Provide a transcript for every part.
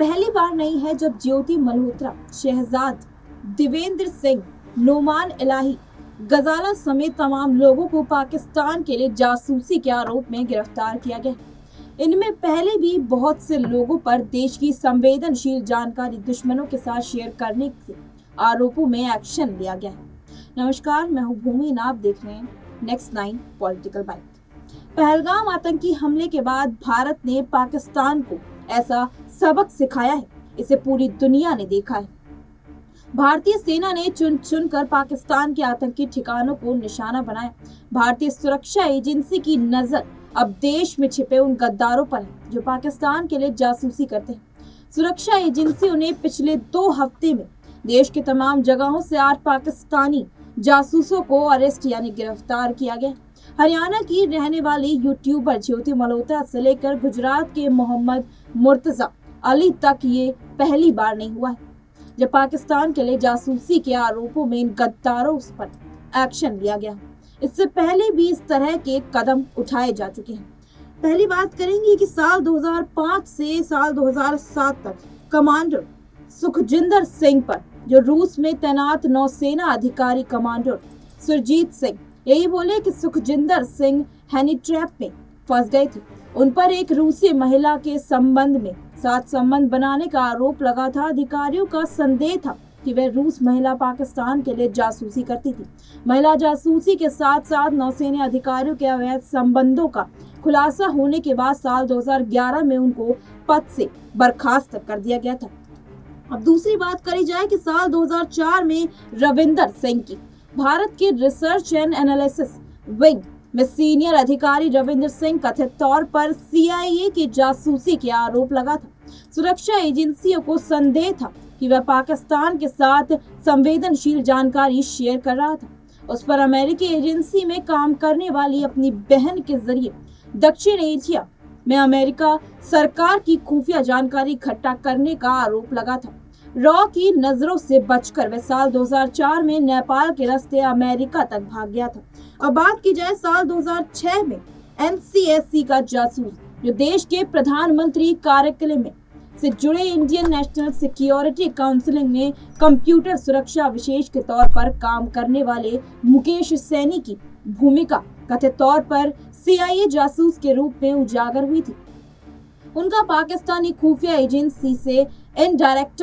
पहली बार नहीं है जब ज्योति मल्होत्रा, शहजाद देवेंद्र सिंह, नोमान इलाही, गजाला समेत तमाम लोगों को पाकिस्तान के लिए जासूसी के आरोप में गिरफ्तार किया गया। इनमें पहले भी बहुत से लोगों पर देश की संवेदनशील जानकारी दुश्मनों के साथ शेयर करने के आरोपों में एक्शन लिया गया है। नमस्कार, मैं हूं भूमि, आप देख रहे हैं नेक्स्ट 9 पॉलिटिकल बाइट। पहलगाम आतंकी हमले के बाद भारत ने पाकिस्तान को ऐसा सबक सिखाया है, इसे पूरी दुनिया ने देखा है। भारतीय सेना ने चुन चुनकर पाकिस्तान के आतंकी ठिकानों को निशाना बनाया। भारतीय सुरक्षा एजेंसी की नजर अब देश में छिपे उन गद्दारों पर है जो पाकिस्तान के लिए जासूसी करते हैं। सुरक्षा एजेंसियों ने पिछले 2 हफ्ते में देश के तमाम जगहों से 8 पाकिस्तानी जासूसों को अरेस्ट यानी गिरफ्तार किया गया। हरियाणा की रहने वाली यूट्यूबर ज्योति मल्होत्रा से लेकर गुजरात के मोहम्मद मुर्तजा अली तक ये पहली बार नहीं हुआ है जब पाकिस्तान के लिए जासूसी के आरोपों में इन गद्दारों पर एक्शन लिया गया। इससे पहले भी इस तरह के कदम उठाए जा चुके हैं। पहली बात करेंगे कि साल 2005 से साल 2007 तक कमांडर सुखजिंदर सिंह पर जो रूस में तैनात नौसेना अधिकारी कमांडर सुरजीत सिंह यही बोले कि सुखजिंदर सिंह हनी ट्रैप में फंस गए थे। उन पर एक रूसी महिला के संबंध में साथ संबंध बनाने का आरोप लगा था। अधिकारियों का संदेह था कि वह रूस महिला पाकिस्तान के लिए जासूसी करती थी। महिला जासूसी के साथ साथ नौसेना अधिकारियों के अवैध संबंधों का खुलासा होने के बाद साल 2011 में उनको पद से बर्खास्त कर दिया गया था। अब दूसरी बात करी जाए कि साल 2004 में रविंदर सिंह की भारत के रिसर्च एंड एनालिसिस विंग में सीनियर अधिकारी रविंदर सिंह कथित तौर पर CIA की जासूसी के आरोप लगा था। सुरक्षा एजेंसियों को संदेह था कि वह पाकिस्तान के साथ संवेदनशील जानकारी शेयर कर रहा था। उस पर अमेरिकी एजेंसी में काम करने वाली अपनी बहन के जरिए दक्षिण एशिया में अमेरिका सरकार की खुफिया जानकारी इकट्ठा करने का आरोप लगा था। रॉ की नजरों से बचकर वह साल 2004 में नेपाल के रास्ते अमेरिका तक भाग गया था। अब बात की जाए साल 2006 में NCSC का जासूस जो देश के प्रधानमंत्री कार्यालय में से जुड़े इंडियन नेशनल सिक्योरिटी काउंसिल में कंप्यूटर सुरक्षा विशेष के तौर पर काम करने वाले मुकेश सैनी की भूमिका कथित तौर पर CIA जासूस के रूप में उजागर हुई थी। उनका पाकिस्तानी खुफिया एजेंसी से इनडायरेक्ट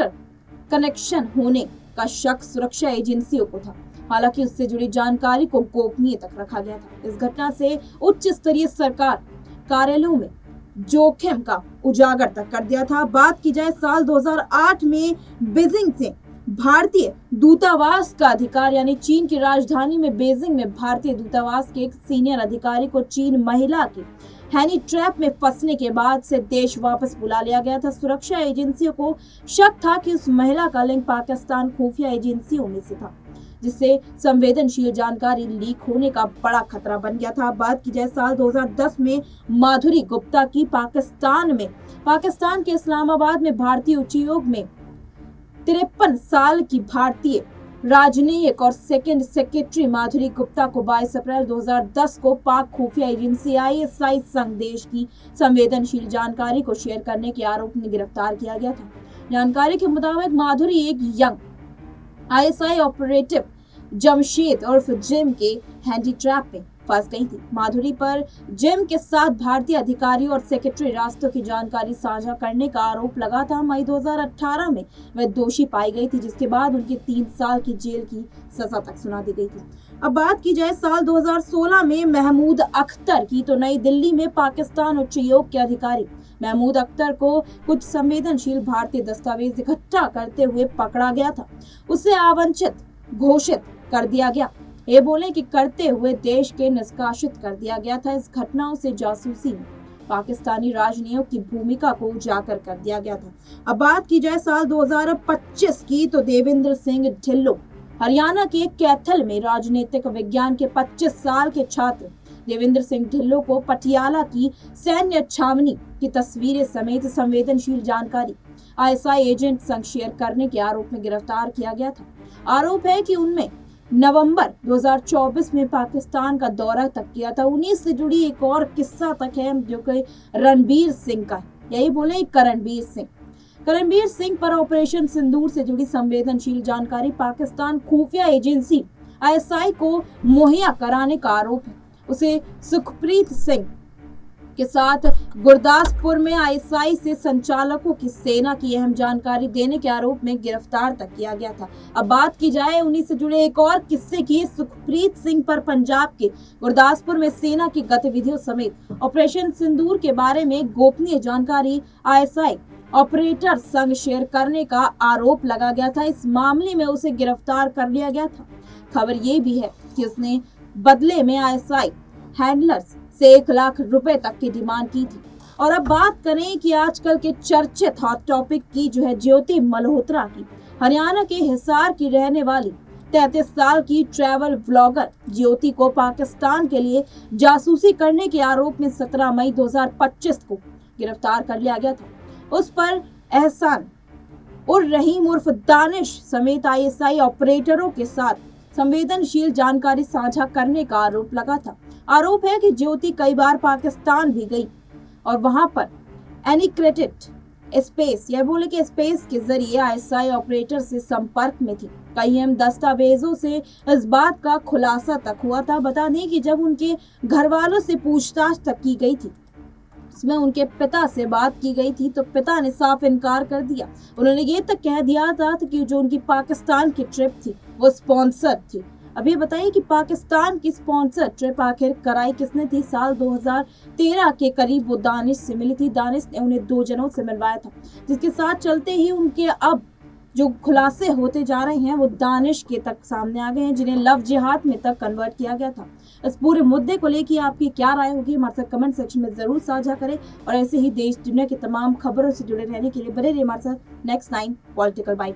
कनेक्शन होने का शक सुरक्षा एजेंसियों को था। हालांकि उससे जुड़ी जानकारी को गोपनीय तक रखा गया था। इस घटना से उच्च स्तरीय सरकार कार्यालयों में जोखिम का उजागर तक कर दिया था। बात की जाए साल 2008 में बीजिंग से भारतीय दूतावास का अधिकारी यानी चीन की राजधानी में बीजिंग में भारतीय दूतावास के एक सीनियर अधिकारी को चीन महिला की हनी ट्रैप में फंसने के बाद से देश वापस बुला लिया गया था। सुरक्षा एजेंसियों को शक था कि उस महिला का लिंक पाकिस्तान खुफिया एजेंसियों में से था, जिससे संवेदनशील जानकारी लीक होने का बड़ा खतरा बन गया था। बात की जाए साल 2010 में माधुरी गुप्ता की पाकिस्तान के इस्लामाबाद में भारतीय उच्चायोग में 53 साल की भारतीय राजनयिक और सेकंड सेक्रेटरी माधुरी गुप्ता को 22 अप्रैल 2010 को पाक खुफिया एजेंसी ISI संग देश की संवेदनशील जानकारी को शेयर करने के आरोप में गिरफ्तार किया गया था। जानकारी के मुताबिक माधुरी एक यंग ISI ऑपरेटिव जमशेद उर्फ जिम के हैंडी ट्रैप में फंस गई थी। माधुरी पर जिम के साथ भारतीय अधिकारी और सेक्रेटरी रास्तों की जानकारी साझा करने का आरोप लगा था। मई 2018 में वह दोषी पाई गई थी, जिसके बाद उनकी 3 साल की जेल की सजा तक सुना दी गई थी। अब बात की जाए साल 2016 में महमूद अख्तर की, तो नई दिल्ली में पाकिस्तान उच्चायोग के अधिकारी महमूद अख्तर को कुछ संवेदनशील भारतीय दस्तावेज इकट्ठा करते हुए पकड़ा गया था। उसे आवंचित घोषित कर दिया गया, ये बोले कि करते हुए देश के निष्कासित कर दिया गया था। इस घटनाओं से जासूसी में पाकिस्तानी राजनयिकों की भूमिका को उजागर कर दिया गया था। अब बात की जाए साल 2025 की, तो देवेंद्र सिंह ढिल्लों हरियाणा के कैथल में राजनीतिक विज्ञान के 25 साल के छात्र देवेंद्र सिंह ढिल्लों को पटियाला की सैन्य छावनी की तस्वीरें समेत संवेदनशील जानकारी ISI एजेंट संग शेयर करने के आरोप में गिरफ्तार किया गया था। आरोप है कि उनमें नवंबर 2024 में पाकिस्तान का दौरा तक किया था। उन्हीं से जुड़ी एक और किस्सा तक है जो कि रणबीर सिंह का है, यही बोले करणबीर सिंह। करणबीर सिंह पर ऑपरेशन सिंदूर से जुड़ी संवेदनशील जानकारी पाकिस्तान खुफिया एजेंसी ISI को मुहैया कराने का आरोप है। उसे सुखप्रीत सिंह के साथ गुरदासपुर में ISI से संचालकों की सेना की अहम जानकारी देने के आरोप में गिरफ्तार तक किया गया था। अब बात की जाए उन्हीं से जुड़े एक और किस्से की। सुखप्रीत सिंह पर पंजाब के गुरदासपुर में सेना की गतिविधियों समेत ऑपरेशन सिंदूर के बारे में गोपनीय जानकारी ISI ऑपरेटर संग शेयर करने का आरोप लगा गया था। इस मामले में उसे गिरफ्तार कर लिया गया था। खबर ये भी है कि उसने बदले में ISI हैंडलर्स से 1 लाख रुपए तक की डिमांड की थी। और अब बात करें कि आजकल के चर्चित हॉट टॉपिक की जो है ज्योति मल्होत्रा की। हरियाणा के हिसार की रहने वाली 33 साल की ट्रैवल ब्लॉगर ज्योति को पाकिस्तान के लिए जासूसी करने के आरोप में 17 मई 2025 को गिरफ्तार कर लिया गया था। उस पर एहसान उर रहीम उर्फ दानिश समेत ISI ऑपरेटरों के साथ संवेदनशील जानकारी साझा करने का आरोप लगा था। आरोप है कि ज्योति कई बार पाकिस्तान भी गई और वहां पर एनक्रिप्टेड स्पेस या बोले कि स्पेस के जरिए ISI ऑपरेटर से संपर्क में थी। कई अहम दस्तावेजों से इस बात का खुलासा तक हुआ था। बता दें कि जब उनके घर वालों से पूछताछ तक की गई थी, इसमें उनके पिता से बात की गई थी, तो पिता ने साफ इनकार कर दिया। उन्होंने ये तक कह दिया था कि जो उनकी पाकिस्तान की ट्रिप थी वो स्पॉन्सर थी। अब ये बताइए कि पाकिस्तान की स्पॉन्सर ट्रिप आखिर कराई किसने थी। साल 2013 के करीब वो दानिश से मिली थी। दानिश ने उन्हें 2 जनों से मिलवाया था, जिसके साथ चलते ही उनके अब जो खुलासे होते जा रहे हैं वो दानिश के तक सामने आ गए हैं, जिन्हें लव जिहाद में तक कन्वर्ट किया गया था। इस पूरे मुद्दे को लेकर आपकी क्या राय होगी, हमारे साथ कमेंट सेक्शन में जरूर साझा करें। और ऐसे ही देश दुनिया की तमाम खबरों से जुड़े रहने के लिए बने रहिए हमारे साथ नेक्स्ट 9 पॉलिटिकल बाइट।